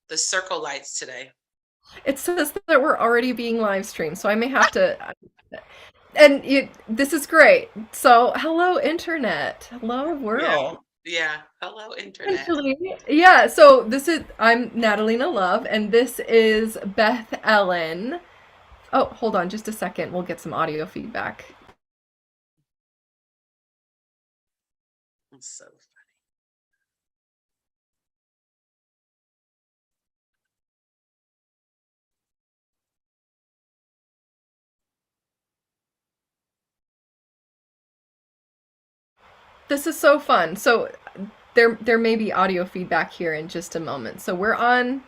the circle lights today. It says that we're already being live streamed, so I may have to. And this is great. So, hello, internet. Hello, Yeah. world. Yeah. Hello, internet. Essentially, yeah. So I'm Natalina Love, and this is Beth Ellen. Oh, hold on, just a second. We'll get some audio feedback. That's so This is so fun. So there may be audio feedback here in just a moment. So we're on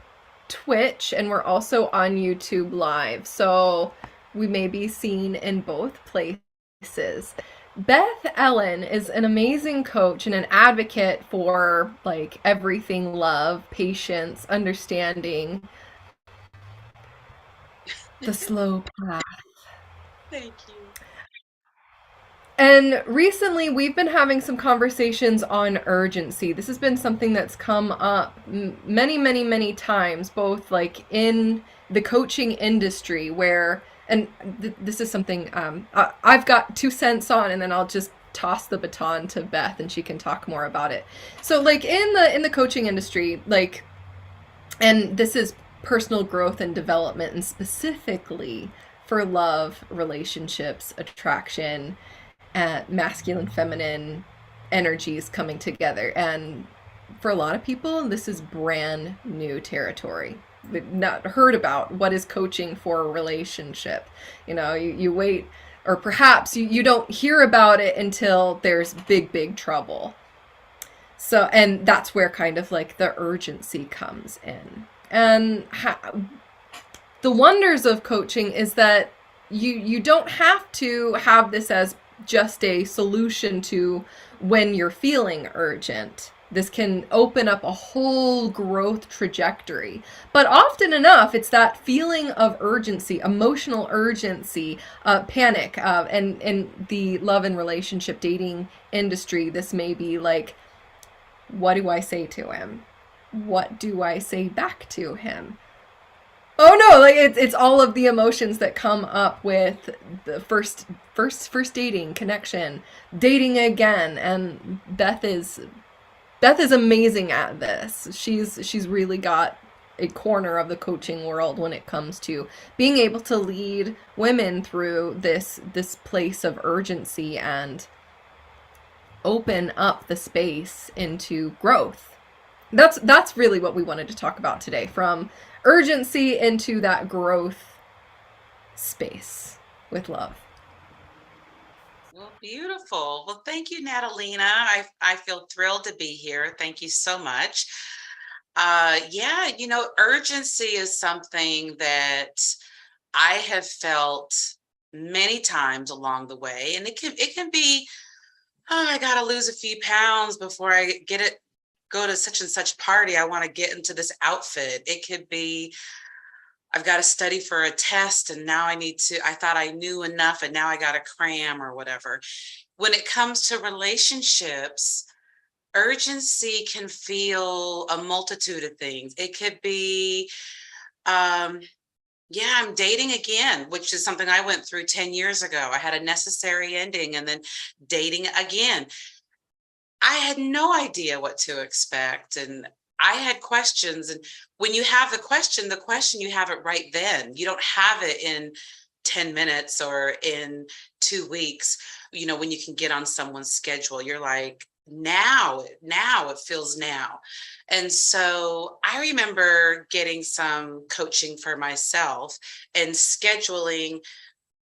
Twitch and we're also on YouTube Live. So we may be seen in both places. Beth Ellen is an amazing coach and an advocate for like everything love, patience, understanding, the slow path. thank you. And recently, we've been having some conversations on urgency. This has been something that's come up many, many, many times, both like in the coaching industry, where, and this is something I've got 2 cents on, and then I'll just toss the baton to Beth, and she can talk more about it. So, like in the coaching industry, like, and this is personal growth and development, and specifically for love, relationships, attraction, masculine, feminine energies coming together. And for a lot of people, this is brand new territory. They've not heard about what is coaching for a relationship. You wait, or perhaps you don't hear about it until there's big, big trouble. So, and that's where kind of like the urgency comes in. And the wonders of coaching is that you don't have to have this as just a solution to when you're feeling urgent. This can open up a whole growth trajectory. But often enough, it's that feeling of urgency, emotional urgency, panic. And in the love and relationship dating industry, this may be like, what do I say to him? What do I say back to him? Oh no, like it's all of the emotions that come up with the first dating, connection, dating again, and Beth is amazing at this. She's really got a corner of the coaching world when it comes to being able to lead women through this place of urgency and open up the space into growth. That's really what we wanted to talk about today, from urgency into that growth space with love. Well, beautiful. Well, thank you, Natalina. I feel thrilled to be here. Thank you so much. Yeah, urgency is something that I have felt many times along the way, and it can be, oh, I gotta lose a few pounds before I get it, go to such and such party. I want to get into this outfit. It could be, I've got to study for a test and now I thought I knew enough and now I got to cram or whatever. When it comes to relationships, urgency can feel a multitude of things. It could be, um, yeah, I'm dating again, which is something I went through 10 years ago. I had a necessary ending and then dating again. I had no idea what to expect. And I had questions. And when you have the question, you have it right then. You don't have it in 10 minutes or in 2 weeks, when you can get on someone's schedule. You're like, now it feels now. And so I remember getting some coaching for myself and scheduling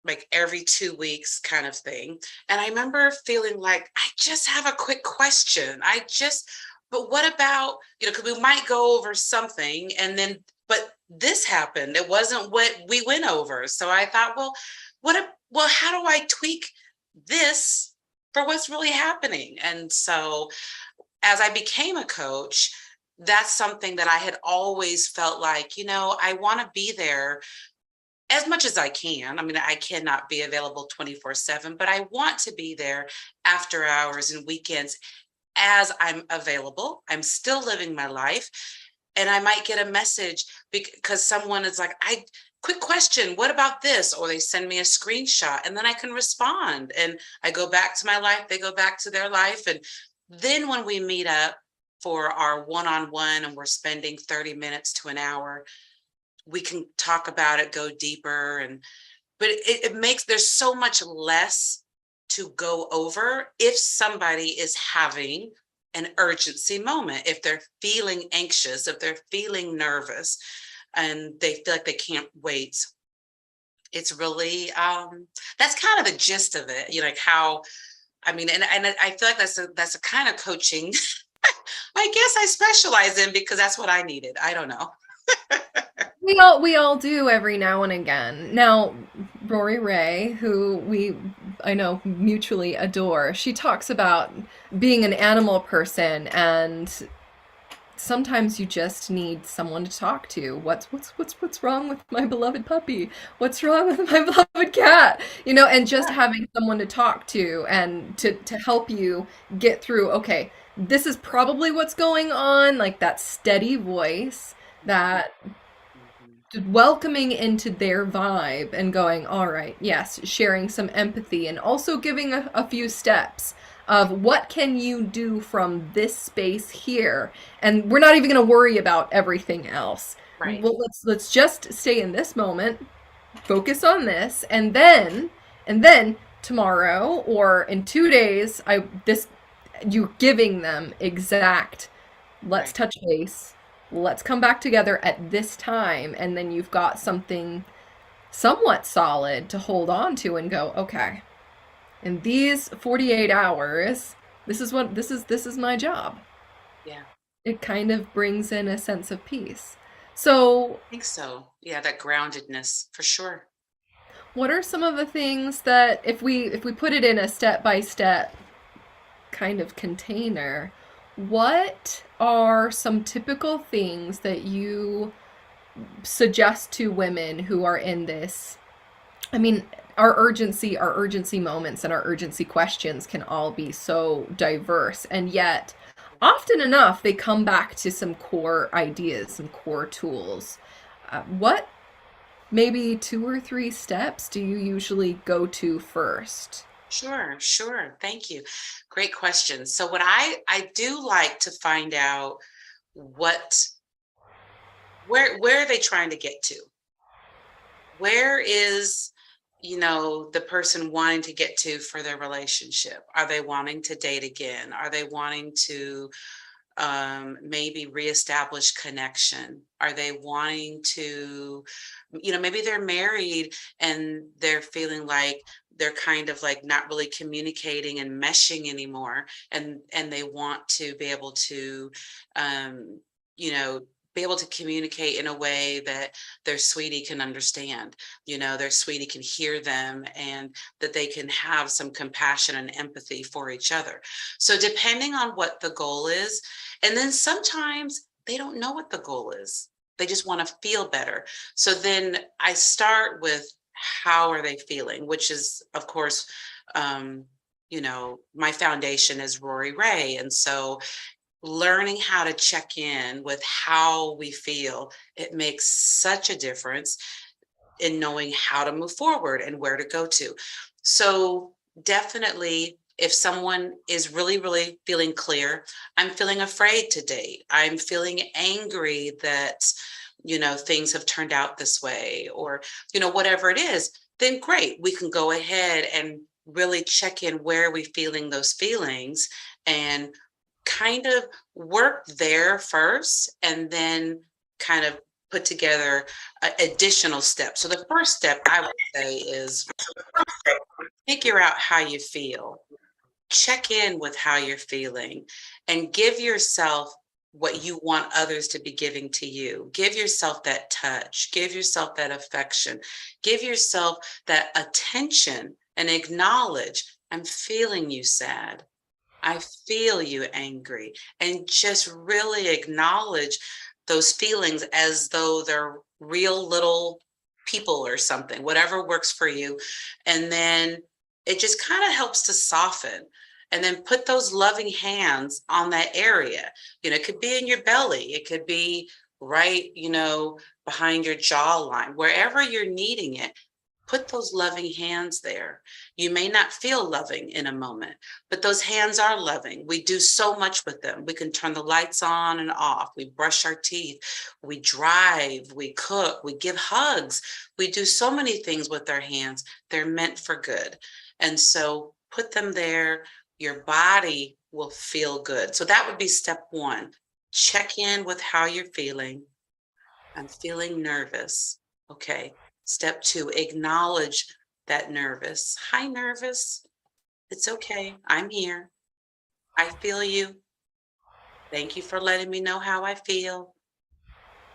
like every 2 weeks kind of thing. And I remember feeling like, I just have a quick question. But what about, because we might go over something and then, but this happened. It wasn't what we went over. So I thought, well, how do I tweak this for what's really happening? And so as I became a coach, that's something that I had always felt like, I want to be there as much as I can. I mean, I cannot be available 24/7, but I want to be there after hours and weekends as I'm available. I'm still living my life. and I might get a message because someone is like, I quick question, what about this? Or they send me a screenshot and then I can respond and I go back to my life, they go back to their life. And then when we meet up for our one-on-one and we're spending 30 minutes to an hour, we can talk about it, go deeper. And but it makes, there's so much less to go over if somebody is having an urgency moment, if they're feeling anxious, if they're feeling nervous and they feel like they can't wait. It's really that's kind of the gist of it, you know, like how, I mean, and I feel like that's a kind of coaching I guess I specialize in because that's what I needed. I don't know. We all do every now and again. Now, Rory Ray, who I know mutually adore, she talks about being an animal person, and sometimes you just need someone to talk to. What's wrong with my beloved puppy? What's wrong with my beloved cat? You know, and just having someone to talk to and to help you get through, okay, this is probably what's going on, like that steady voice, that Mhm. welcoming into their vibe and going, all right, yes, sharing some empathy and also giving a few steps of what can you do from this space here, and we're not even going to worry about everything else. Right. Well, let's just stay in this moment, focus on this, and then tomorrow or in 2 days, I this you're giving them exact, let's Right. touch base, let's come back together at this time, and then you've got something somewhat solid to hold on to and go, okay, in these 48 hours, this is my job. Yeah. It kind of brings in a sense of peace. So, I think so. Yeah, that groundedness for sure. what are some of the things that, if we put it in a step by step kind of container, what are some typical things that you suggest to women who are in this? I mean, our urgency moments and our urgency questions can all be so diverse, and yet often enough they come back to some core ideas, some core tools. What maybe 2 or 3 steps do you usually go to first? Sure, sure. Thank you. Great question. So what I do like to find out what where are they trying to get to? Where is, you know, the person wanting to get to for their relationship? Are they wanting to date again? Are they wanting to maybe reestablish connection? Are they wanting to, you know, maybe they're married and they're feeling like they're kind of like not really communicating and meshing anymore, and they want to be able to, you know, be able to communicate in a way that their sweetie can understand, you know, their sweetie can hear them, and that they can have some compassion and empathy for each other. So depending on what the goal is, and then sometimes they don't know what the goal is. They just want to feel better. So then I start with, how are they feeling? Which is, of course, um, you know, my foundation is Rory Ray. And so learning how to check in with how we feel, it makes such a difference in knowing how to move forward and where to go to. So definitely, if someone is really, really feeling clear, I'm feeling afraid to date. I'm feeling angry that, you know, things have turned out this way, or, you know, whatever it is, then great. We can go ahead and really check in, where are we feeling those feelings, and kind of work there first, and then kind of put together additional steps. So the first step I would say is figure out how you feel. Check in with how you're feeling and give yourself what you want others to be giving to you. Give yourself that touch, give yourself that affection, give yourself that attention, and acknowledge, I'm feeling you sad. I feel you angry, and just really acknowledge those feelings as though they're real little people or something, whatever works for you. And then it just kind of helps to soften. And then put those loving hands on that area. You know, it could be in your belly, it could be right, behind your jawline, wherever you're needing it. Put those loving hands there. You may not feel loving in a moment, but those hands are loving. We do so much with them. We can turn the lights on and off. We brush our teeth. We drive. We cook. We give hugs. We do so many things with our hands. They're meant for good. And so put them there. Your body will feel good. So that would be step one. Check in with how you're feeling. I'm feeling nervous. Okay. Step two, acknowledge that nervous. Hi, nervous. It's okay. I'm here. I feel you. Thank you for letting me know how I feel.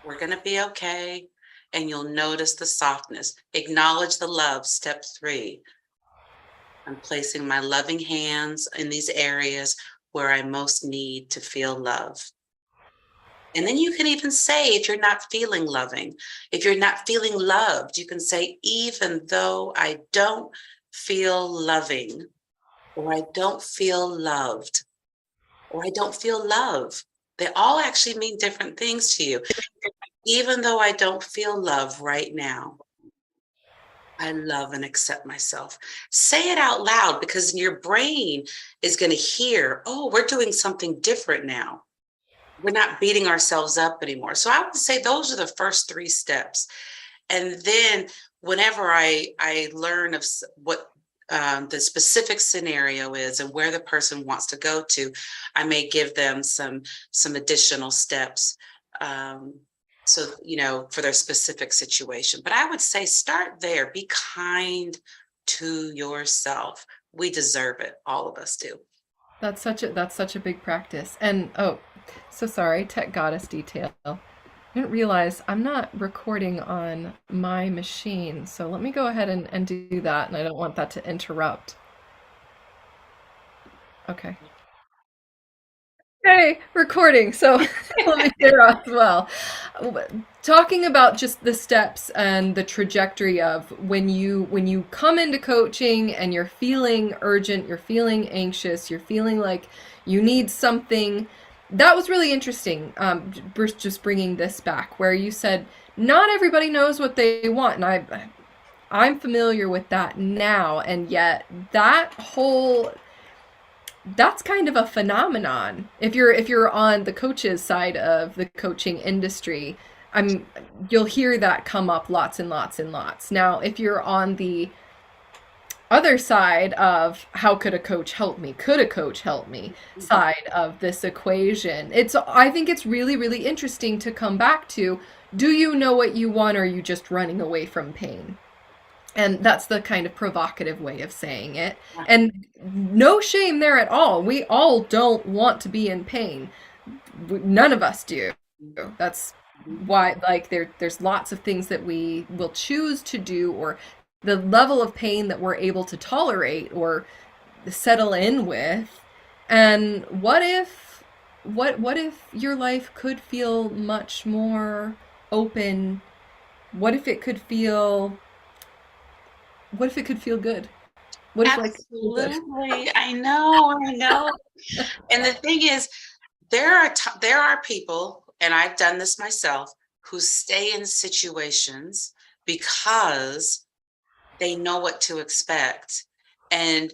We're going to be okay. And you'll notice the softness. Acknowledge the love. Step three, I'm placing my loving hands in these areas where I most need to feel love. And then you can even say, if you're not feeling loving, if you're not feeling loved, you can say, even though I don't feel loving, or I don't feel loved, or I don't feel love. They all actually mean different things to you. Even though I don't feel love right now, I love and accept myself. Say it out loud because your brain is going to hear, oh, we're doing something different now. We're not beating ourselves up anymore. So I would say those are the first three steps. And then whenever I learn of what the specific scenario is and where the person wants to go to, I may give them some additional steps. So, for their specific situation. But I would say start there. Be kind to yourself. We deserve it. All of us do. That's such a big practice. And oh, so sorry, tech goddess detail. I didn't realize I'm not recording on my machine. So let me go ahead and do that. And I don't want that to interrupt. Okay. Hey, recording. So let me share as well. Talking about just the steps and the trajectory of when you come into coaching and you're feeling urgent, you're feeling anxious, you're feeling like you need something. That was really interesting. Bruce, just bringing this back, where you said not everybody knows what they want, and I'm familiar with that now, and yet that's kind of a phenomenon. If you're on the coaches side of the coaching industry, I'm you'll hear that come up lots and lots and lots. Now, if you're on the other side of how could a coach help me? Could a coach help me? Side of this equation. I think it's really really interesting to come back to, do you know what you want, or are you just running away from pain? And that's the kind of provocative way of saying it. And no shame there at all. We all don't want to be in pain. None of us do. That's why, like, there's lots of things that we will choose to do, or the level of pain that we're able to tolerate or settle in with. And what if your life could feel much more open? What if it could feel what if it could feel good? What if life could feel good? Absolutely. I know, I know. And the thing is, there are people, and I've done this myself, who stay in situations because they know what to expect. And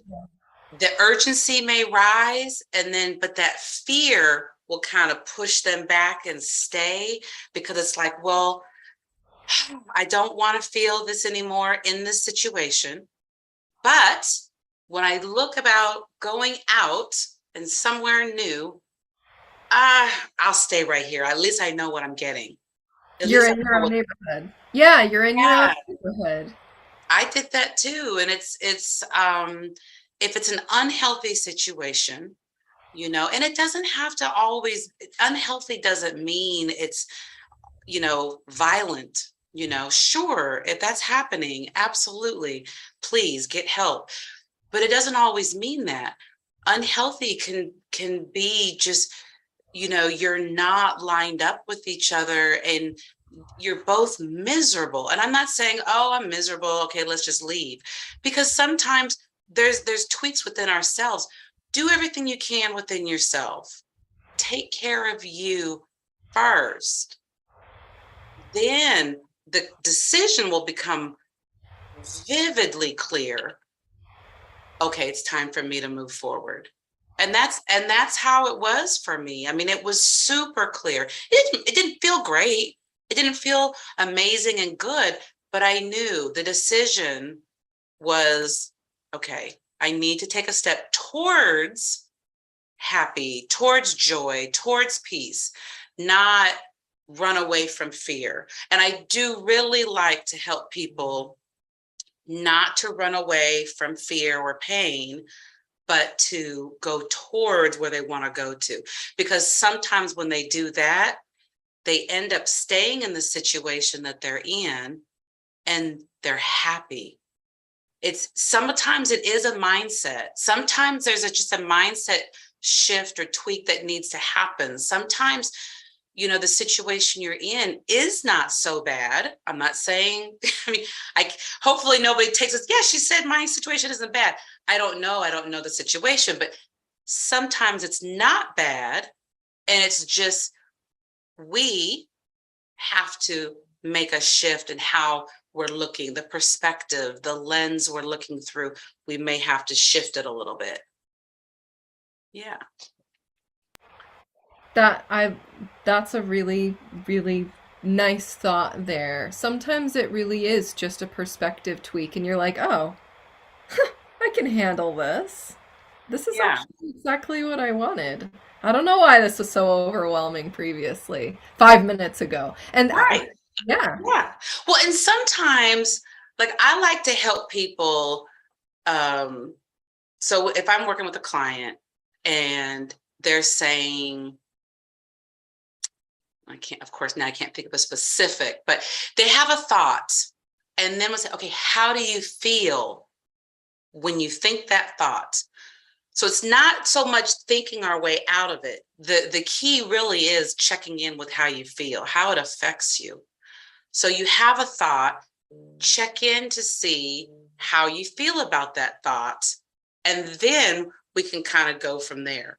the urgency may rise, but that fear will kind of push them back and stay, because it's like, well, I don't want to feel this anymore in this situation. But when I look about going out and somewhere new, I'll stay right here. At least I know what I'm getting. At You're least I in your know own what. neighborhood. Yeah, you're in your own Yeah, neighborhood. I did that too. And it's if it's an unhealthy situation, and it doesn't have to always, unhealthy doesn't mean it's, violent. Sure, if that's happening, absolutely, please get help. But it doesn't always mean that. Unhealthy can be just, you're not lined up with each other and you're both miserable. And I'm not saying, oh, I'm miserable, okay, let's just leave. Because sometimes there's tweaks within ourselves. Do everything you can within yourself. Take care of you first. then the decision will become vividly clear. Okay, it's time for me to move forward. And that's how it was for me. I mean, it was super clear. It didn't feel great. It didn't feel amazing and good, but I knew the decision was okay, I need to take a step towards happy, towards joy, towards peace, not run away from fear. And I do really like to help people not to run away from fear or pain, but to go towards where they want to go to. Because sometimes when they do that, they end up staying in the situation that they're in and they're happy. It's sometimes it is a mindset. Sometimes there's just a mindset shift or tweak that needs to happen. Sometimes, the situation you're in is not so bad. I'm not saying, I mean, I hopefully nobody takes us, yeah, she said my situation isn't bad. I don't know. I don't know the situation, but sometimes it's not bad. And it's just we have to make a shift in how we're looking, the perspective, the lens we're looking through. We may have to shift it a little bit. Yeah. That I that's a really really nice thought there. Sometimes it really is just a perspective tweak and you're like, "Oh, I can handle this. This is Yeah. actually exactly what I wanted." I don't know why this was so overwhelming previously, 5 minutes ago. And Right. yeah. Yeah. Well, and sometimes, like, I like to help people. Um, so if I'm working with a client and they're saying, I can't, of course, now I can't think of a specific, but they have a thought. And then we'll say, okay, how do you feel when you think that thought? So it's not so much thinking our way out of it. The key really is checking in with how you feel, how it affects you. So you have a thought, check in to see how you feel about that thought, and then we can kind of go from there.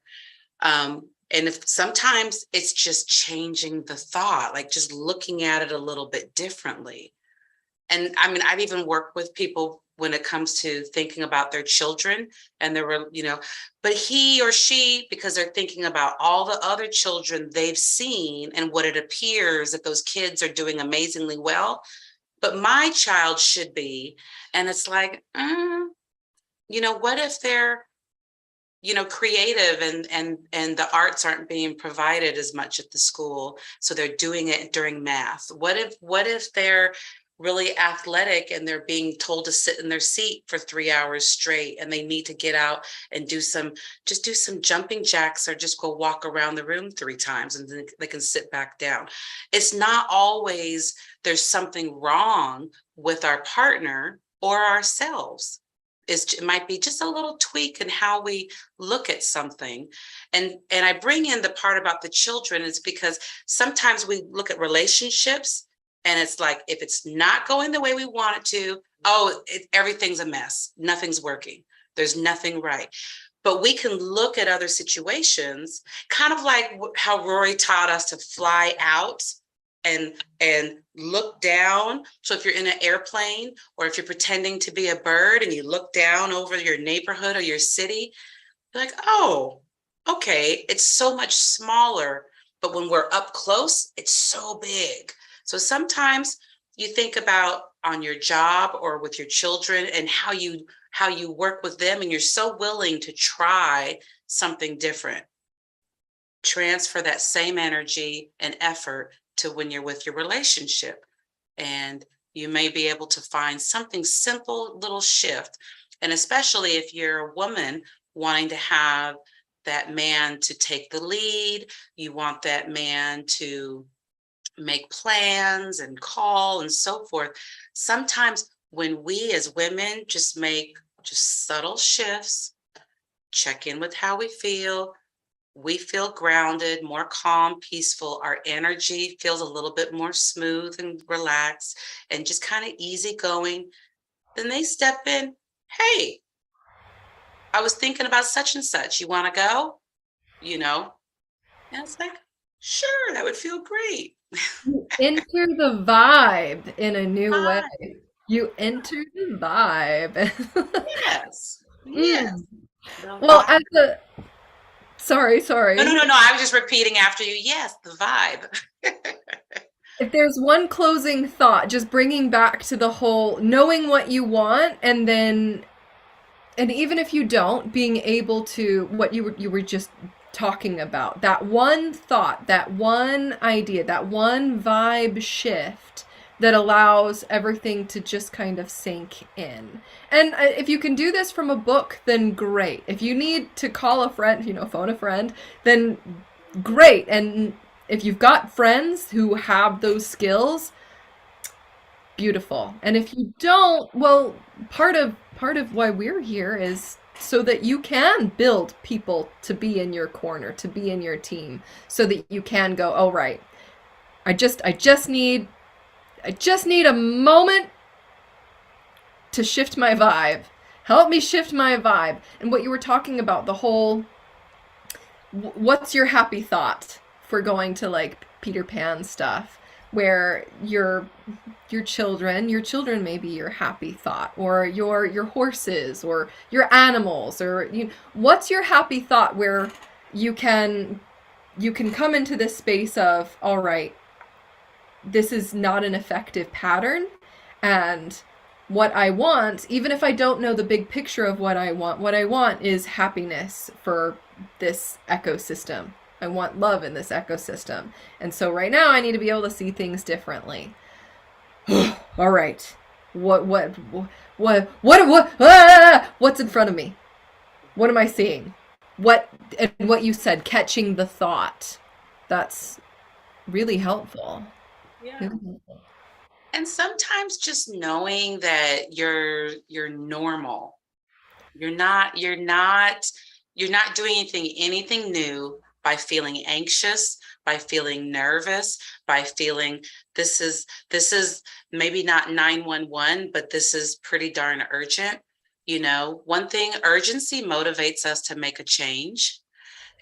And if sometimes it's just changing the thought, like just looking at it a little bit differently. And I mean, I've even worked with people when it comes to thinking about their children and there were, but he or she, because they're thinking about all the other children they've seen and what it appears that those kids are doing amazingly well, but my child should be. And it's like, what if they're, creative and the arts aren't being provided as much at the school, so they're doing it during math. What if they're really athletic and they're being told to sit in their seat for 3 hours straight and they need to get out and do some jumping jacks or just go walk around the room 3 times and then they can sit back down. It's not always there's something wrong with our partner or ourselves. It might be just a little tweak in how we look at something. And I bring in the part about the children is because sometimes we look at relationships and it's like if it's not going the way we want it to, everything's a mess, nothing's working, there's nothing right. But we can look at other situations, kind of like how Rory taught us to fly out and look down. So if you're in an airplane or if you're pretending to be a bird and you look down over your neighborhood or your city, you're like, oh, okay, it's so much smaller. But when we're up close, it's so big. So sometimes you think about on your job or with your children and how you work with them, and you're so willing to try something different. Transfer that same energy and effort to when you're with your relationship. And you may be able to find something simple, little shift. And especially if you're a woman wanting to have that man to take the lead, you want that man to make plans and call and so forth. Sometimes when we as women just make just subtle shifts, check in with how we feel grounded, more calm, peaceful. Our energy feels a little bit more smooth and relaxed and just kind of easygoing. Then they step in. Hey, I was thinking about such and such. You want to go? You know? And it's like, Sure, that would feel great. You enter the vibe in a new way. Ah, You enter the vibe. yes, yes. Mm. The Well, vibe. as a sorry, No, no, sorry. no, no. I was just repeating after you. Yes, the vibe. If there's one closing thought, just bringing back to the whole knowing what you want, and even if you don't, being able to what you were just talking about, that one thought, that one idea, that one vibe shift that allows everything to just kind of sink in. And if you can do this from a book, then great. If you need to call a friend, phone a friend, then great. And if you've got friends who have those skills, beautiful. And if you don't, well, part of why we're here is so that you can build people to be in your corner, to be in your team, so that you can go, "Oh right. I just need a moment to shift my vibe. Help me shift my vibe." And what you were talking about, the whole what's your happy thought for going to like Peter Pan stuff, where your children may be your happy thought, or your horses or your animals, or what's your happy thought where you can you can come into this space of, all right, this is not an effective pattern, and what I want, even if I don't know the big picture of what I want is happiness for this ecosystem. I want love in this ecosystem. And so right now I need to be able to see things differently. All right. What's in front of me? What am I seeing? What you said, catching the thought. That's really helpful. Yeah. Really helpful. And sometimes just knowing that you're normal. You're not doing anything new by feeling anxious, by feeling nervous, by feeling this is maybe not 911, but this is pretty darn urgent. One thing, urgency motivates us to make a change.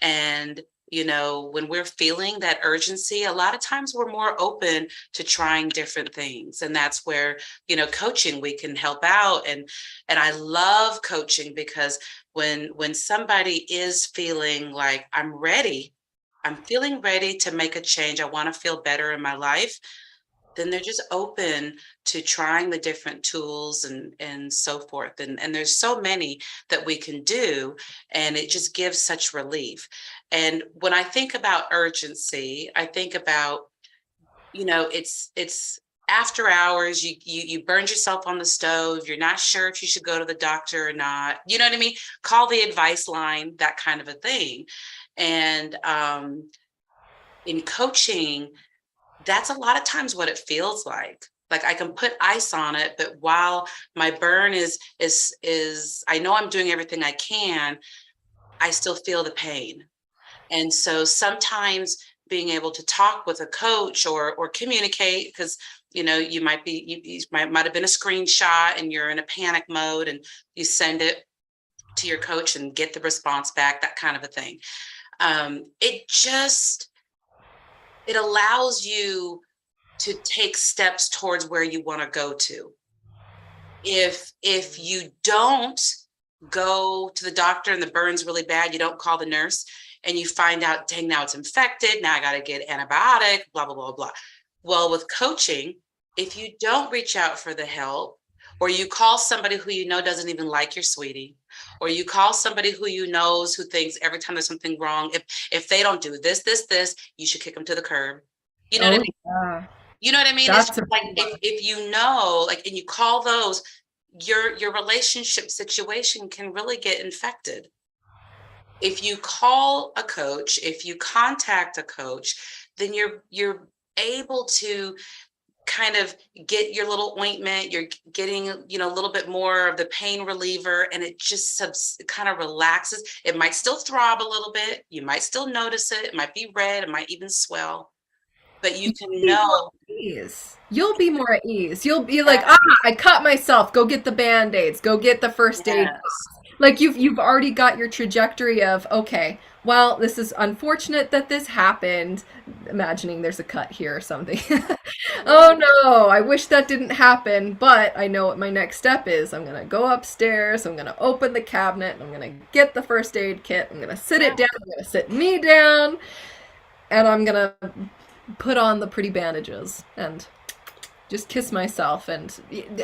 And, when we're feeling that urgency, a lot of times we're more open to trying different things. And that's where, coaching, we can help out. And I love coaching because when somebody is feeling like I'm feeling ready to make a change, I want to feel better in my life, then they're just open to trying the different tools and so forth. And there's so many that we can do, and it just gives such relief. And when I think about urgency, I think about, it's after hours, you burned yourself on the stove, you're not sure if you should go to the doctor or not. You know what I mean? Call the advice line, that kind of a thing. And in coaching, that's a lot of times what it feels like. Like I can put ice on it, but while my burn is I know I'm doing everything I can, I still feel the pain. And so sometimes being able to talk with a coach or communicate, because you might have been a screenshot and you're in a panic mode, and you send it to your coach and get the response back, that kind of a thing. It allows you to take steps towards where you want to go to. If you don't go to the doctor and the burn's really bad, you don't call the nurse, and you find out, dang, now it's infected, now I got to get antibiotic, blah blah blah blah. Well, with coaching, if you don't reach out for the help, or you call somebody who you know doesn't even like your sweetie, or you call somebody who thinks every time there's something wrong, if they don't do this, you should kick them to the curb. You know what I Oh mean? yeah. You know what I mean? It's That's just a like big one. if you know, like, and you call those, your relationship situation can really get infected. If you call a coach, if you contact a coach, then you're able to kind of get your little ointment. You're getting, a little bit more of the pain reliever, and it just kind of relaxes. It might still throb a little bit. You might still notice it. It might be red. It might even swell, but you You'll can be more know. at ease. You'll be more at ease. You'll be like, Yes, I cut myself. Go get the band-aids. Go get the first aid. yes. Like you've already got your trajectory of, okay, well, this is unfortunate that this happened. Imagining there's a cut here or something. Oh Right. no, I wish that didn't happen, but I know what my next step is. I'm gonna go upstairs, I'm gonna open the cabinet, I'm gonna get the first aid kit, I'm gonna sit it Yeah. down, I'm gonna sit me down, and I'm gonna put on the pretty bandages and just kiss myself, and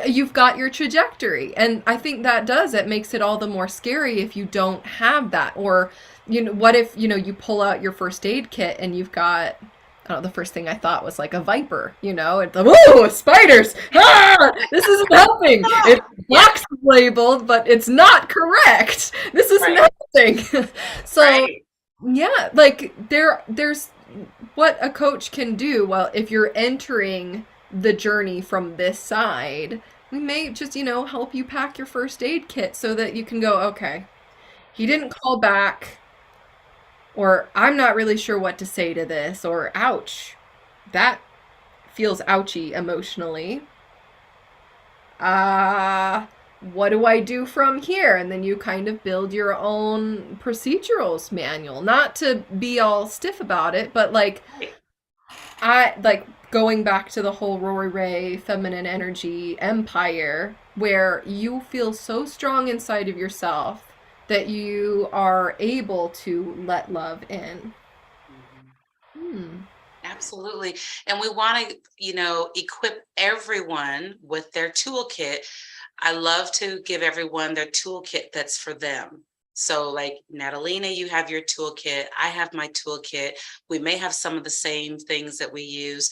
you've got your trajectory. And I think that does, it makes it all the more scary if you don't have that. Or what if you pull out your first aid kit and you've got, I don't know, the first thing I thought was like a viper, it's like, whoa, spiders, this isn't helping. It's Yeah. box labeled, but it's not correct. This isn't Right. helping. So Right. yeah, like there's what a coach can do. Well, if you're entering the journey from this side, we may just, help you pack your first aid kit so that you can go, okay, he didn't Yes. call back, or I'm not really sure what to say to this, or ouch, that feels ouchy emotionally. Uh, what do I do from here? And then you kind of build your own procedurals manual. Not to be all stiff about it, but like, Right. I like going back to the whole Rory Ray feminine energy empire, where you feel so strong inside of yourself that you are able to let love in. Mhm. Hmm. Absolutely. And we want to, equip everyone with their toolkit. I love to give everyone their toolkit that's for them. So, like Natalina, you have your toolkit. I have my toolkit. We may have some of the same things that we use,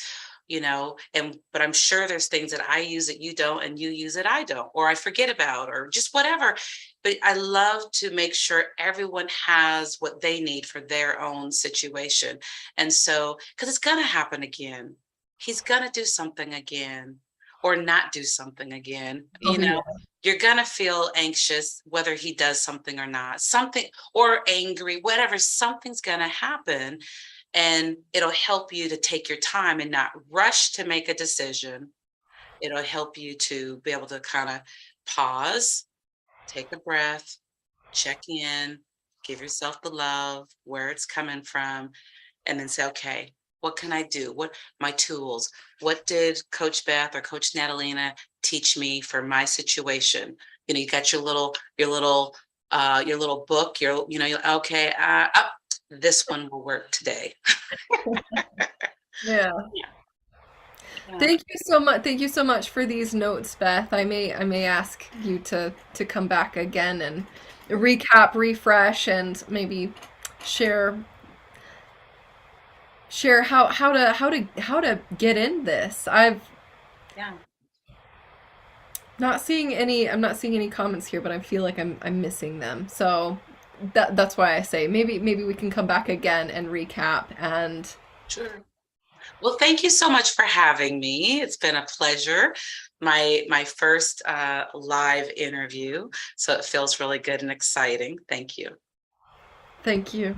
and but I'm sure there's things that I use that you don't, and you use that I don't, or I forget about, or just whatever. But I love to make sure everyone has what they need for their own situation. And so, because it's going to happen again, he's going to do something again or not do something again. Oh yeah. You're going to feel anxious whether he does something or not, something, or angry, whatever, something's going to happen. And it'll help you to take your time and not rush to make a decision. It'll help you to be able to kind of pause, take a breath, check in, give yourself the love, where it's coming from, and then say, okay, what can I do? What my tools? What did Coach Beth or Coach Natalina teach me for my situation? You got your little book. Okay. This one will work today. Yeah. Yeah. Yeah. Thank you so much. Thank you so much for these notes, Beth. I may ask you to come back again and recap, refresh, and maybe share share how to get in this. Yeah. I'm not seeing any comments here, but I feel like I'm missing them. So that's why I say maybe we can come back again and recap. And Sure. Well, thank you so much for having me. It's been a pleasure. My first live interview, so it feels really good and exciting. Thank you. thank you.